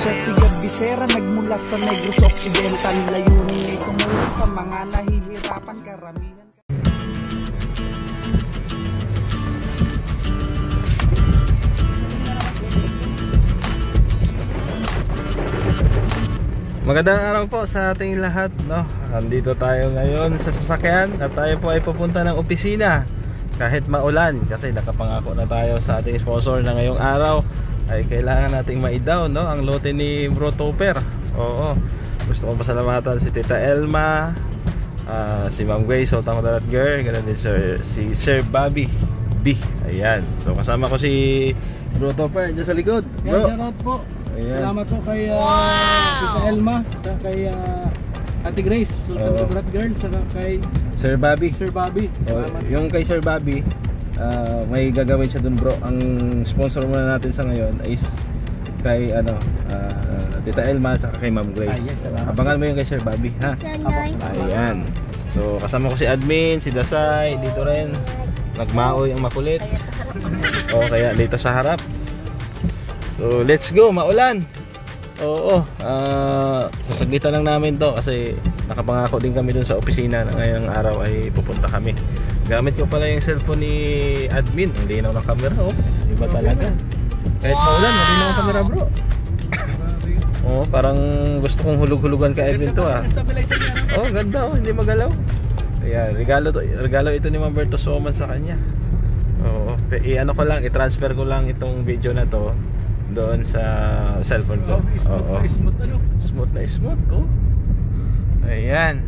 Siya si Bisera, nagmula sa Negros Occidental. Layunin ay tumulong sa mga nahihirapan karamihan. Magandang araw po sa ating lahat, no? Andito tayo ngayon sa sasakyan at tayo po ay pupunta ng opisina kahit maulan, kasi nakapangako na tayo sa ating sponsor na ngayong araw ay kailangan nating maidaw, no, ang lote ni Bro Topper. Oo, gusto kong pasalamatan si Tita Elma, si Ma'am Grace, Sultan Kudarat Girl, ganoon din si Sir Bobby B. Ayan, so kasama ko si Bro Topper dyan sa likod. Bro, po. ayan. Salamat po kay Tita Elma, sa kay Ate Grace, Sultan Kudarat Girl, saka kay Sir Bobby. Yung kay Sir Bobby, may gagawin siya dun, bro. Ang sponsor muna natin sa ngayon is kay Tita Elma at kay Ma'am Grace. Yes, abangan mo yung kay Sir Bobby, ha? Ayan. So kasama ko si admin, si Dasay dito rin. Nagmaoy ang makulit. O kaya dito sa harap. So let's go, maulan. Oo, sasaglitan lang namin to kasi nakapangako din kami dun sa opisina na ngayong araw ay pupunta kami. Gamit ko pala yung cellphone ni admin. Hindi na ng camera, oh. Iba talaga. Kahit maulan, hindi na ng camera, bro. Oh, parang gusto kong hulug-hulugan ka Edwin to, ah. Oh, ganda, oh, hindi magalaw. Ayan, regalo ito ni Mamberto Soman sa kanya. Oo, i-ano ko lang, i-transfer ko lang itong video na to doon sa cellphone ko. Oo. Smooth na smooth, oh. Ayan.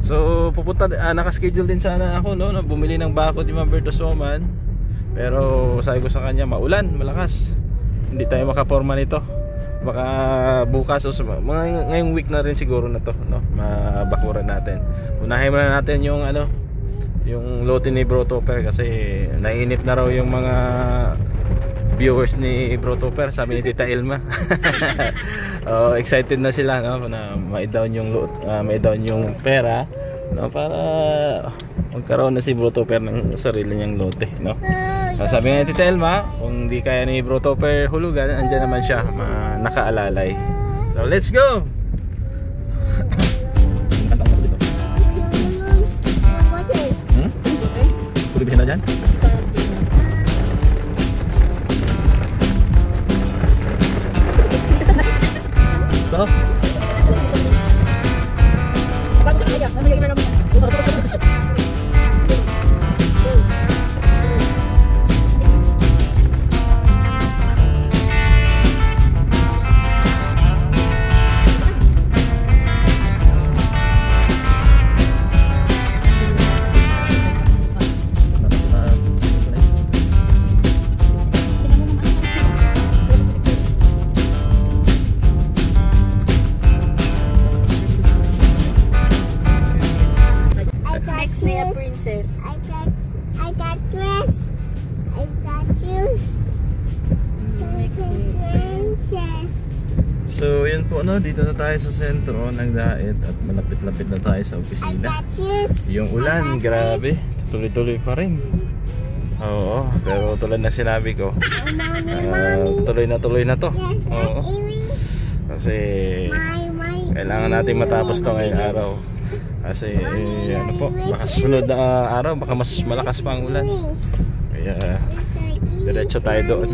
So pupunta, naka-schedule din sana ako, no, na bumili ng bakod ni Mamberto Soman. Pero sabi ko sa kanya, maulan, malakas. Hindi tayo makaporma nito. Baka bukas o ngayong week na rin siguro na to, no, mabakuran natin. Unahin muna natin yung yung lote ni Bro Topper kasi naiinip na raw yung mga viewers ni Bro Topper, sabi ni Tita Elma. Excited na sila, no, na mai-down yung pera, no, para magkaroon na si Bro Topper ng sarili niyang lote, no. Sabi ni Tita Elma, kung di kaya ni Bro Topper hulugan, andyan naman siya, nakaalalay. So let's go. Pwede bihin na dyan? Ito? I got dress. I got shoes. Princess. So yun po, no, dito na tayo sa sentro ng Dait at malapit-lapit na tayo sa opisina. Yung ulan, grabe, tuloy-tuloy pa rin. Oo, pero tulad na sinabi ko, tuloy na to. Oo. Kasi kailangan natin matapos to ngayong araw. Kasi ano po, baka sunod na araw baka mas malakas pa ang ulan. Kaya diretso tayo doon.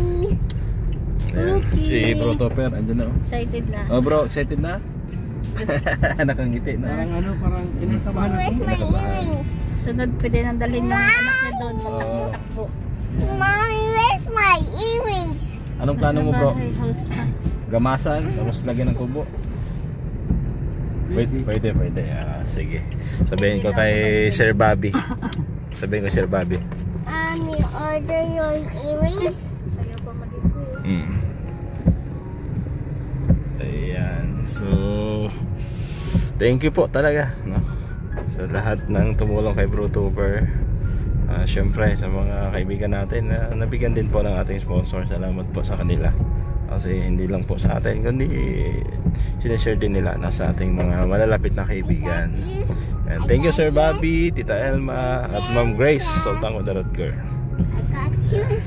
Ayan, si Bro Topper andyan na, oh. Excited na. Oh bro, excited na? Nakangiti na. Parang kinakabahan ako. Sunod pwede nang dalhin ng anak niya doon. Takbo. Mommy, where's my earrings? Anong plano mo, bro? Gamasan, tapos lagyan ng kubo. Pwede. Sige. Sabihin ko kay Sir Bobby. Sabihin ko Sir Bobby. You order your earrings? Ayan. So thank you po talaga, no, sa lahat ng tumulong kay Bro Topper. Syempre sa mga kaibigan natin na nabigyan din po ng ating sponsor. Salamat po sa kanila. Kasi hindi lang po sa atin, kundi sinishare din nila sa ating mga malalapit na kaibigan. And thank you Sir Bobby, Tita Elma at Ma'am Grace, Sultan Kudarat Girl. I got shoes.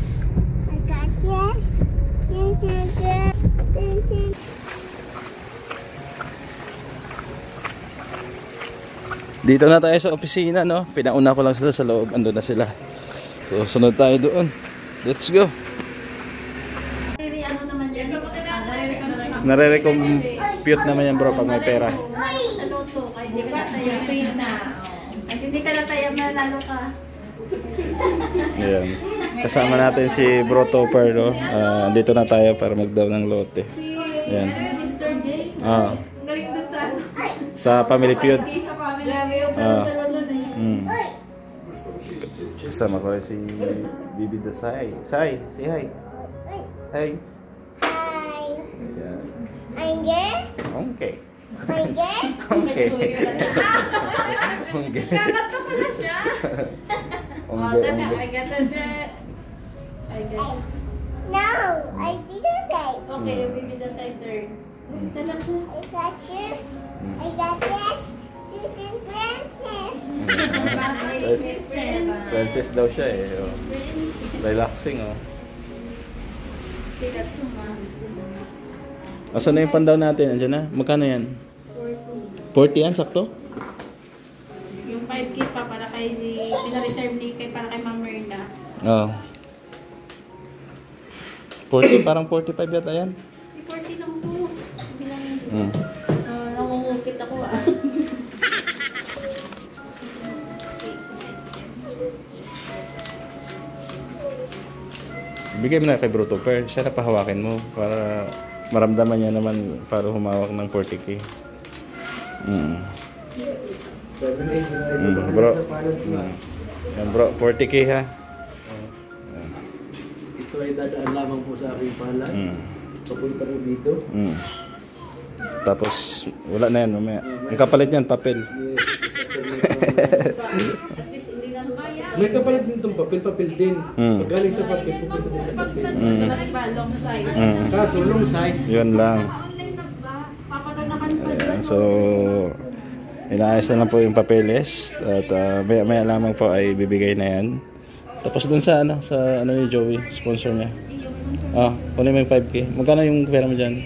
I got dress. Dito na tayo sa opisina, no? Pinauna ko lang sila sa loob. Ando na sila. So, sunod tayo doon. Let's go. Ano naman yan? Nare-recompute naman yan bro pag may pera. Sa loto, kahit hindi ka natayam na. Kahit hindi ka natayam na, lalo ka. Ayan. Kasama natin si Bro Topper, no? Andito na tayo para mag-down ng lote. Ayan. Mr. J. Ah. Ang galing dun sa ano. Sa Family Feud. Sa family. Yung dalawa dun eh. Kasama ko rin si Bibi Dasay. Say hi. Hey. Ayan. Okay. Okay. Okay. Kakata pala siya. Ongge, ongge. I got the dress. I got No, I didn't say. Okay, you give me the side turn. Stand up. I got shoes. I got this. Chicken princess. Princess daw siya eh. Oh. Relaxing oh. Tigat suma. Asan na yung pandaw natin? Andiyan na? Magkano yan? 40 yan, sakto? Yung 5K pa para kay pina-reserve ni kay para kay Ma'am Merna. Oo. 40, parang 45 yata yan. 40 lang po. Bilang nangungupit ako ah. Bigay mo na kay Bro Topper. Siya na pahawakin mo para maramdaman niya naman para humawak ng 40k. Bro. Yan bro, 40k ha. Ito ay dadaan lamang po sa aking pala. Papunta rin dito. Tapos wala na yan mamaya. Ang kapalit niyan, papel. At least hindi na kaya. May kapalit din itong papel din. Pag galing sa papel, pupunta din sa papel. Long size. Kaso, long size. Yun lang. Online na ba? Papadanakan pa Ayan, so inaayos na lang po yung papeles at maya lamang po ay bibigay na yan. Tapos dun sa ano ni Joey, sponsor niya. Kunin mo yung 5k. Magkano yung pera mo dyan?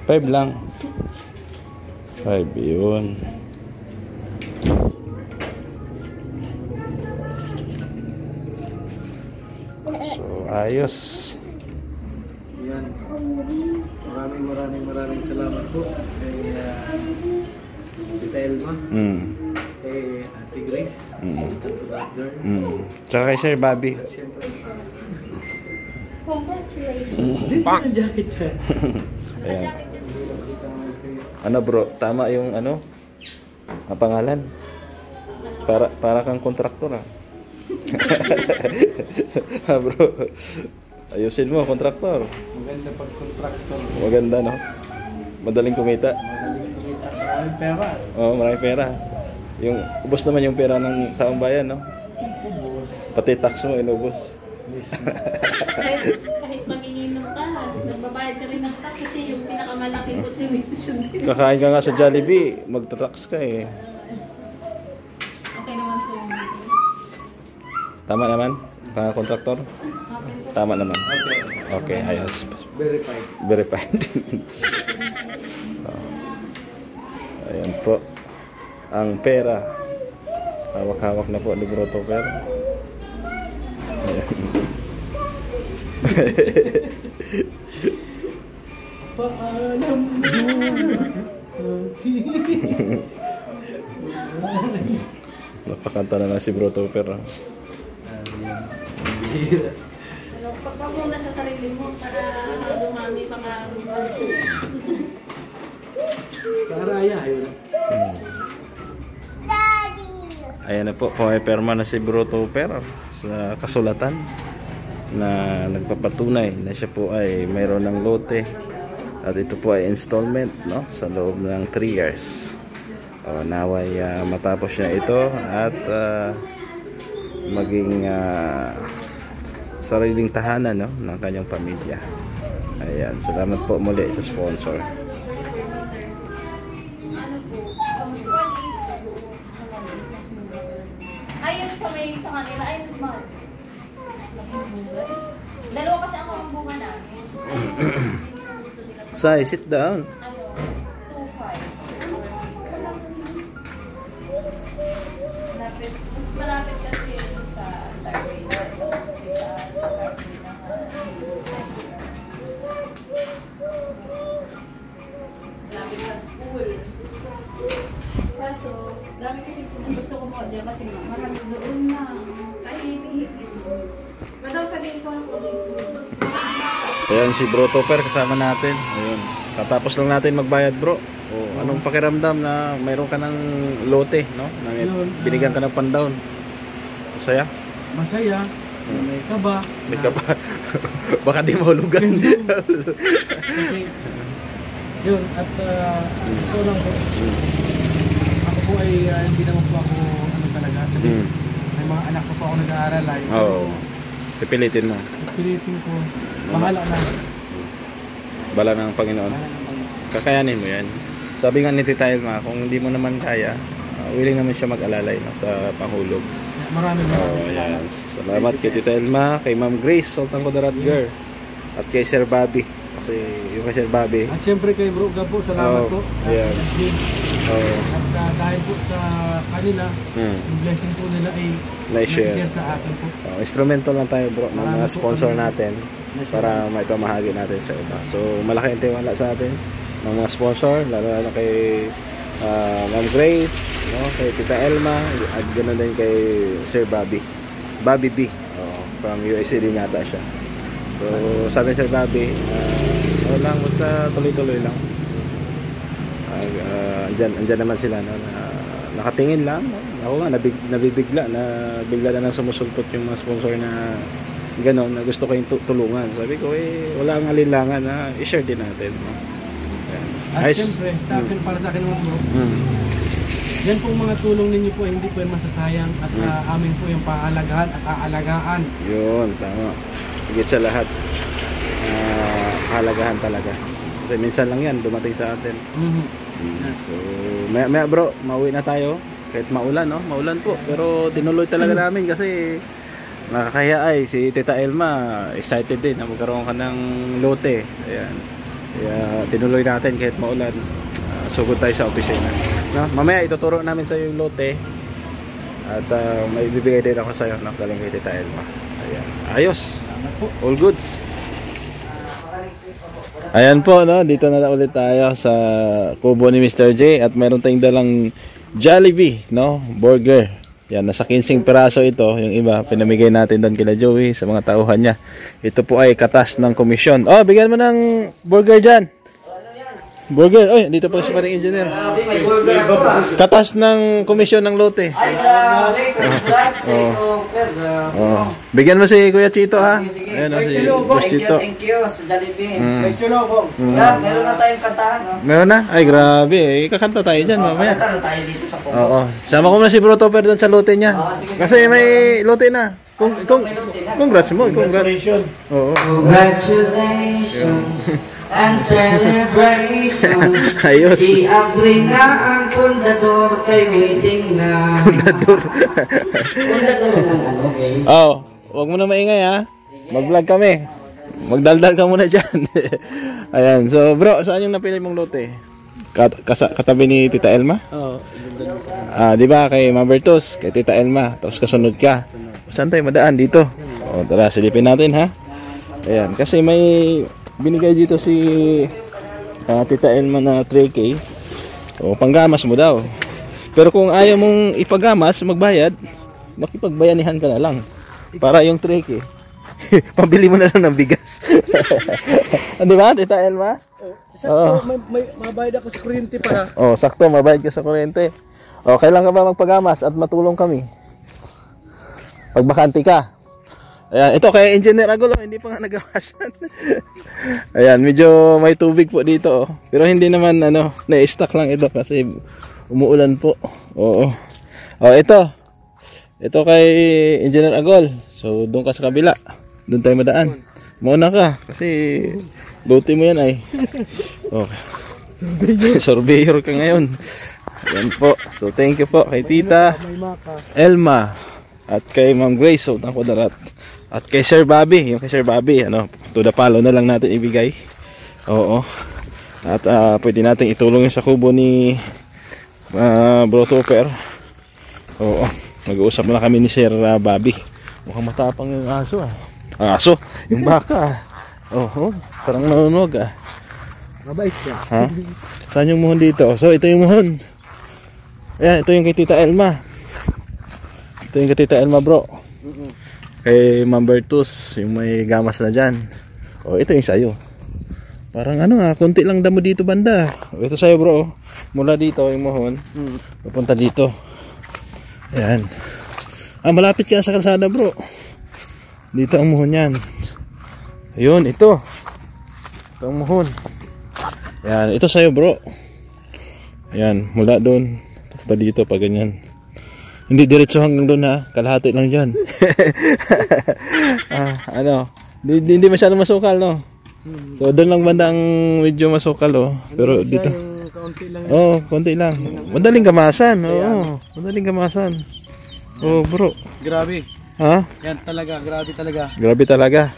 5 lang. 5 yun. So ayos. Yan. Maraming salamat po kay Tita Elma, kay Ate Grace, Ate Brother, Tsaka kay Sir Bobby. siyempre. Congratulations. Ang jacket yan. Ayan. Ano bro, tama yung ang pangalan. Para kang kontraktor ah. Bro. Ayusin mo, kontraktor. Maganda pag-contractor. Maganda no. Madaling kumita. Maraming pera. Oo, maraming pera. Yung ubos naman yung pera ng taong bayan, no? Pati tax mo inubos. kahit manginginom ka, nagbabayad ka rin ng tax kasi yung pinakamalaking contribution din. Kakain ka nga sa Jollibee, magta-tax ka eh. Okay naman sir. Tama naman, mga kontraktor? Tama naman. Okay, ayos. Verified. Verified. Ayan po. Ang pera. Hawak-hawak na po ni Bro Topper. Ayan. Paalam mo. Napakanta na lang si Bro Topper. Pagpag muna sa sarili mo para dumami mga Karaya, yun. Daddy. Ayan na po, pumiperma na si Bro Topper sa kasulatan na nagpapatunay na siya po ay mayroon ng lote at ito po ay installment, no, sa loob ng 3 years. Naway matapos niya ito at maging sariling tahanan, no, ng kanyang pamilya. Ayan, salamat po muli sa sponsor. Ayun sa kanila, ayun small. Dalawa kasi ako ang bunga namin. Sai, sit down. 2.5. Mas malapit kasi yun sa Stargazer, sa hospital, sa Garminahan. Malapit sa school. Kaso, dami kasi gusto ko mo dyan kasi marami doon na. Tahimik. Madam, pagin ko ang police. Ayan si Bro Topper kasama natin. Ayun. Tatapos lang natin magbayad, bro. Oh, anong pakiramdam na mayroon ka ng lote, no? Na binigyan ka ng pandown. Masaya? Masaya. May kaba. May ka ba? Baka di mahulugan. Kasi, yun, at ito lang po. Ako po ay hindi naman po ako ano talaga. Kasi may mga anak ko po ako nag-aaral ay. Oo. Pipilitin mo. Pipilitin ko. Bahala na. Bala ng Panginoon. Kakayanin mo yan. Sabi nga ni Tita Elma, kung hindi mo naman kaya, willing naman siya mag-alalay no, sa panghulog. Marami. Yan. Salamat kay Tita Elma, kay Ma'am Grace, Sultan Kudarat Girl, at kay Sir Bobby. Kasi yung kay Sir Bobby. At syempre kay Bro Gabo, salamat po. Yan. At dahil po sa kanila, yung blessing po nila ay na-share sa akin po. Instrumental lang tayo, bro, ng mga sponsor natin para maipamahagi natin sa iba. So malaki ang tiwala sa atin ng mga sponsor, lalo na kay Ma'am Grace, no? Kay Tita Elma, at ganoon din kay Sir Bobby B, from USA din yata siya. So sabi Sir Bobby, lang, basta tuloy-tuloy lang. Andyan naman sila, no? Nakatingin lang, no? Ako nga nabibigla na bigla na lang sumusulpot yung mga sponsor na gano'n, na gusto ko yung tulungan. Sabi ko wala ang alinlangan na i-share din natin, no? At siyempre, para sa akin naman bro, yan pong mga tulong ninyo po hindi po yan masasayang at amin po yung pahalagahan at aalagaan. Yun, tama. Higit sa lahat, pahalagahan talaga. Kasi minsan lang yan dumating sa atin. So maya bro, mauwi na tayo kahit maulan, no? Maulan po, pero tinuloy talaga namin kasi nakakahiya ay si Tita Elma excited din na magkaroon ka ng lote. Ayan, kaya tinuloy natin kahit maulan. Sugod tayo sa opisina, no? Mamaya ituturo namin sa iyo yung lote at may bibigay din ako sa iyo, no? Galing kay Tita Elma. Ayan, ayos, all goods. Ayan po, no? Dito na ulit tayo sa kubo ni Mr. J at mayroon tayong dalang Jollibee, no? Burger. Yan, nasa 15 piraso ito. Yung iba, pinamigay natin doon kila Joey sa mga tauhan niya. Ito po ay katas ng komisyon. Oh, bigyan mo ng burger dyan. Burger. Oy, dito pala si paring engineer. Katas ng komisyon ng lote. Ay, grabe. Congrats. Bigyan mo si Kuya Chito, ha? Ayan, si Boss Chito. Thank you sa Jollibee. Meron na tayong kantahan, no? Meron na? Ay, grabe. Kakanta tayo dyan mamaya. Kakanta tayo dito sa Pogo. Oo. Sama ko na si Bro Topper doon sa lote niya. Kasi may lote na. Congrats mo. Congratulations. Oo. Congratulations and celebrations. Ayos. Iabli na ang pundador kay waiting na. Pundador ng ano, okay? Oh, huwag mo na maingay, ha. Mag-vlog kami. Magdaldal ka muna dyan. Ayan. So, bro, saan yung napili mong lote? Katabi ni Tita Elma? Oo. Di ba kay Mabertos, kay Tita Elma, tapos kasunod ka. Saan tayo madaan? Dito. O, tara, silipin natin, ha. Ayan, kasi may binigay dito si Tita Elma na 3K. O, panggamas mo daw. Pero kung ayaw mong ipagamas, magbayad, makipagbayanihan ka na lang. Para yung 3K, pabili mo na lang ng bigas. Di ba, Tita Elma? Sakto, may mabayad ako sa kuryente para. Oh, sakto, mabayad ka sa kuryente. Oh, kailan ka ba magpagamas at matulong kami? Pag bakante ka. Ayan, ito kay Engineer Agol, hindi pa nga nagawasan. Ayan, medyo may tubig po dito, oh. Pero hindi naman na-stock lang ito kasi umuulan po. Oo. Oh, ito. Ito kay Engineer Agol. So, doon ka sa kabila. Doon tayo madaan. Mauna ka kasi lote mo yan ay. Okay. Surveyor ka ngayon. Yan po. So, thank you po kay Tita Elma at kay Ma'am Grace, Sultan Kudarat. At kay Sir Bobby, yung kay Sir Bobby, to the palo na lang natin ibigay. Oo. At pwede nating itulong yun sa kubo ni Bro Topper. Oo, mag-uusap na kami ni Sir Bobby. Mukhang matapang yung aso aso, yung baka. Oo, parang nanunog Mabait siya. Ha? Saan yung muhon dito? So ito yung muhon. Ayan, ito yung kay Tita Elma. Ito yung kay Tita Elma, bro. Kay Ma'am Bertus, yung may gamas na dyan. O, ito yung sayo. Parang konti lang damo dito banda. O, ito sayo, bro. Mula dito yung muhon. Pupunta dito. Ayan. Malapit ka sa kalsada, bro. Dito ang muhon yan. Ayun, ito. Ito ang muhon. Ayan, ito sayo, bro. Ayan, mula doon. Pupunta dito pa ganyan. Hindi diretso hanggang doon kalahati lang dyan. Hindi masyadong masukal, no? So doon lang banda ang medyo masukal, pero dito Kaunti lang. konti lang. Madaling gamasan. Madaling gamasan. Bro. Grabe. Ha? Yan talaga, grabe talaga. Grabe talaga.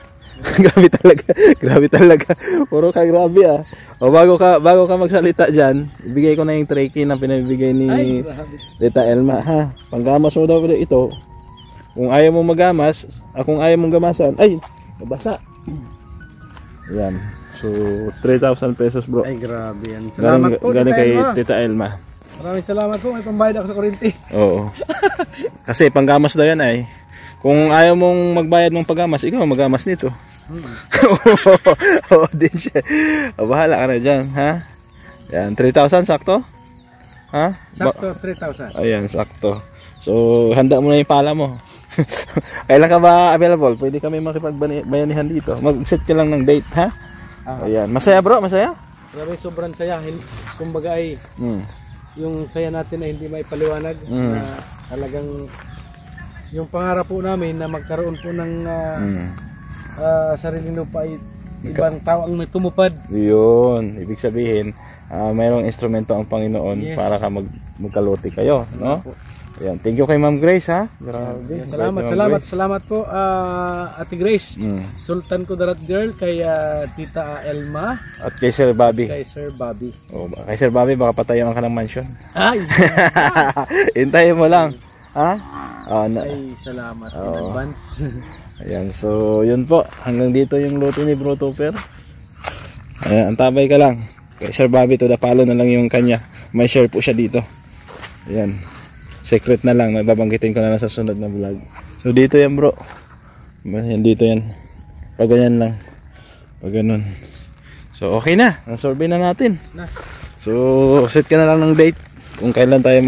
Grabe talaga. Puro ka grabe bago ka magsalita diyan, ibigay ko na yung tray na pinabigay ni Tita Elma, ha. Panggamas mo daw ito. Kung ayaw mo magamas, kung ayaw mong gamasan, nabasa. Yan. So 3,000 pesos, bro. Ay, grabe yan. Salamat po, galing kay Elma. Tita Elma. Maraming salamat po, may pambayad ako sa kuryente. Oo. Kasi panggamas daw yan Kung ayaw mong magbayad ng paggamas, ikaw magamas nito. Din siya. Bahala ka na dyan, ha? Yan, 3,000 sakto? Ha? Sakto, 3,000. Ayan, sakto. So, handa mo na yung pala mo. Kailan ka ba available? Pwede kami makipagbayanihan dito. Mag-set ka lang ng date, ha? Ayan. Masaya, bro? Masaya? Grabe, sobrang saya. Kumbaga yung saya natin na hindi maipaliwanag na talagang yung pangarap po namin na magkaroon po ng sariling lupa ay ibang tao ang tumupad. Yun, ibig sabihin mayroong instrumento ang Panginoon para ka magkaluti kayo, no? Ayan, thank you kay Ma'am Grace, ha? Grabe. Salamat po Ate Grace. Sultan Kudarat Girl, kay Tita Elma at kay Sir Bobby. Kay Sir Bobby. Kay Sir Bobby baka patayon ka ng mansion. Ay. Hintayin mo lang, ha? Ay, salamat in advance. Ayan, so yun po. Hanggang dito yung luto ni Bro Topper. Ayan, antabay ka lang. Kay Sir Bobby, to the follow na lang yung kanya. May share po siya dito. Ayan. Secret na lang. Babanggitin ko na lang sa sunod na vlog. So dito yan, bro. Ayan, dito yan. Pag ganyan lang. Pag ganun. So okay na. Nasurvey na natin. So set ka na lang ng date. Kung kailan tayo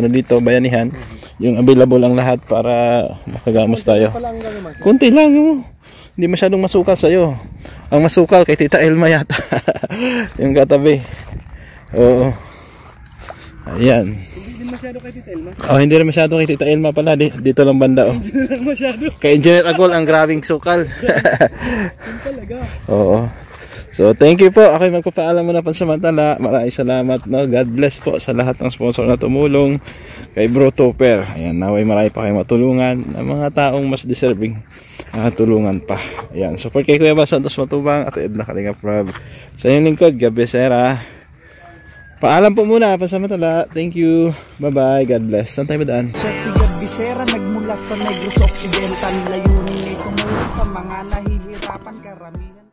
dito, bayanihan. Yung available ang lahat para makagamas tayo. Kunti lang, hindi masyadong masukal sa'yo. Ang masukal kay Tita Elma yata. Yung katabi. Oo. Ayan. Hindi masyado kay Tita Elma. Hindi rin masyado kay Tita Elma pala. Dito lang banda. Hindi lang masyado. Kay Engineer Agol ang grabing sukal. Yung talaga. Oo. So thank you po. Ako'y magpapaalam muna pansamantala. Maraming salamat, no? God bless po sa lahat ng sponsor na tumulong kay Bro Topper. Ayan, naway marami pa kayo matulungan ng mga taong mas deserving tulungan pa. Ayan, support kay Kuya Bas Santos Matubang at Edna Kalinga Prab. Sa inyong lingkod, Gabi Sera. Paalam po muna pansamantala. Thank you. Bye bye. God bless. Saan tayo madaan? Siya si Gabi Sera, nagmula sa Negros Occidental. Layunin ay tumulong sa mga nahihirapan karamihan.